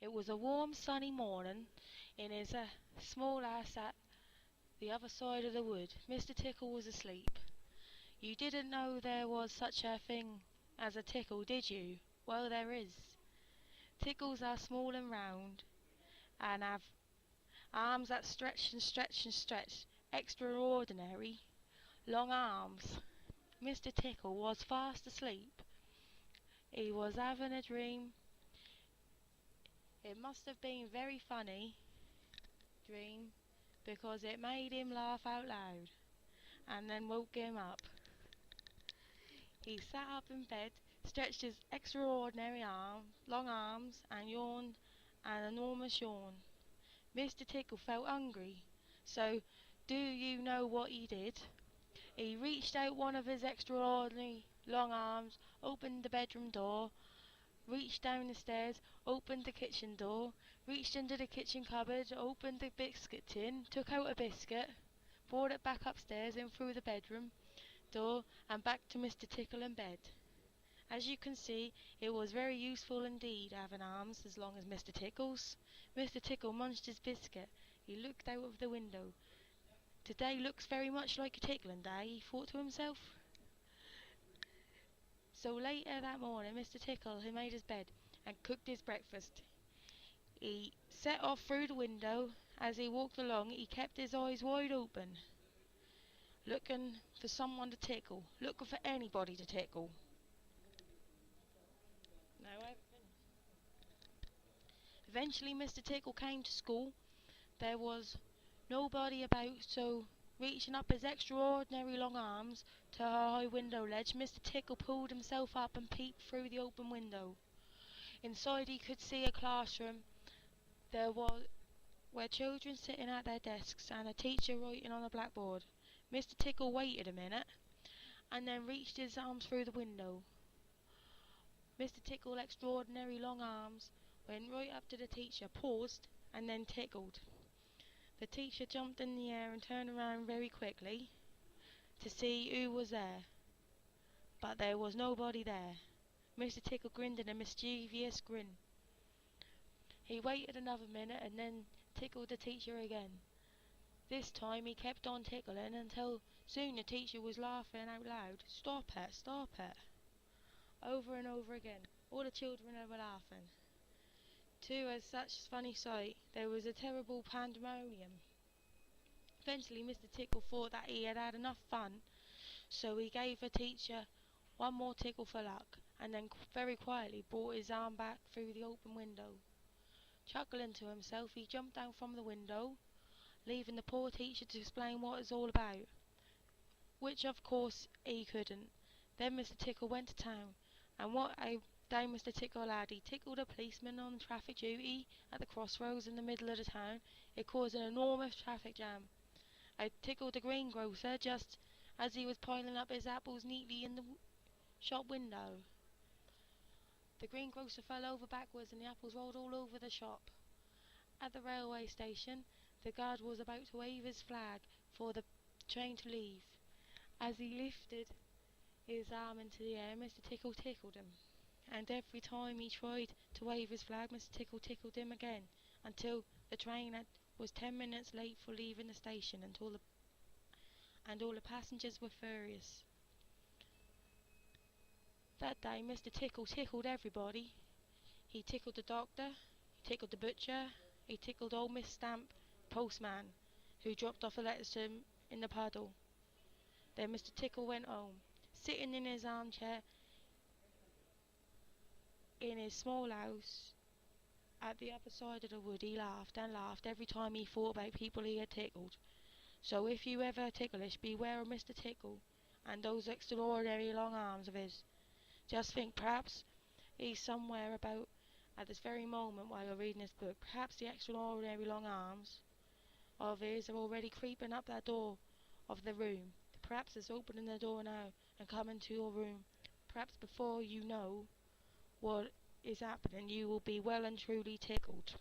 It was a warm, sunny morning in his small house at the other side of the wood. Mr. Tickle was asleep. You didn't know there was such a thing as a tickle, did you? Well, there is. Tickles are small and round, and have arms that stretch and stretch and stretch. Extraordinary long arms. Mr. Tickle was fast asleep. He was having a dream. It must have been very funny dream because it made him laugh out loud and then woke him up. He sat up in bed, stretched his extraordinary long arms, and yawned an enormous yawn. Mr. Tickle felt hungry, so do you know what he did? He reached out one of his extraordinary long arms, opened the bedroom door, reached down the stairs, opened the kitchen door, reached into the kitchen cupboard, opened the biscuit tin, took out a biscuit, brought it back upstairs and through the bedroom door and back to Mr. Tickle in bed. As you can see, it was very useful indeed having arms as long as Mr. Tickle's. Mr. Tickle munched his biscuit. He looked out of the window. Today looks very much like a tickling day, he thought to himself. So later that morning, Mr. Tickle he made his bed and cooked his breakfast. He set off through the window. As he walked along, he kept his eyes wide open, looking for someone to tickle, looking for anybody to tickle. No, I haven't finished. Eventually, Mr. Tickle came to school. There was nobody about, so reaching up his extraordinary long arms to a high window ledge, Mr. Tickle pulled himself up and peeped through the open window. Inside he could see a classroom. There were children sitting at their desks and a teacher writing on a blackboard. Mr. Tickle waited a minute and then reached his arms through the window. Mr. Tickle's extraordinary long arms went right up to the teacher, paused, and then tickled. The teacher jumped in the air and turned around very quickly to see who was there, but there was nobody there. Mr. Tickle grinned in a mischievous grin. He waited another minute and then tickled the teacher again. This time he kept on tickling until soon the teacher was laughing out loud. "Stop it, stop it," over and over again. All the children were laughing. Too, as such funny sight, there was a terrible pandemonium. Eventually Mr. Tickle thought that he had had enough fun, so he gave the teacher one more tickle for luck, and then very quietly brought his arm back through the open window. Chuckling to himself, he jumped down from the window, leaving the poor teacher to explain what it was all about, which of course he couldn't. Then Mr. Tickle went to town, and what a day Mr. Tickle had. He tickled a policeman on traffic duty at the crossroads in the middle of the town. It caused an enormous traffic jam. I tickled the greengrocer just as he was piling up his apples neatly in the shop window. The greengrocer fell over backwards and the apples rolled all over the shop. At the railway station, the guard was about to wave his flag for the train to leave. As he lifted his arm into the air, Mr. Tickle tickled him, and every time he tried to wave his flag, Mr. Tickle tickled him again, until the train was 10 minutes late for leaving the station, and all the passengers were furious. That day Mr. Tickle tickled everybody. He tickled the doctor, he tickled the butcher, he tickled old Miss Stamp, postman, who dropped off the letters to him in the puddle. Then Mr. Tickle went home. Sitting in his armchair in his small house at the other side of the wood, he laughed and laughed every time he thought about people he had tickled. So if you ever ticklish, beware of Mr. Tickle and those extraordinary long arms of his. Just think, perhaps he's somewhere about at this very moment while you're reading this book. Perhaps the extraordinary long arms of his are already creeping up that door of the room. Perhaps it's opening the door now and coming to your room. Perhaps before you know what is happening, you will be well and truly tickled.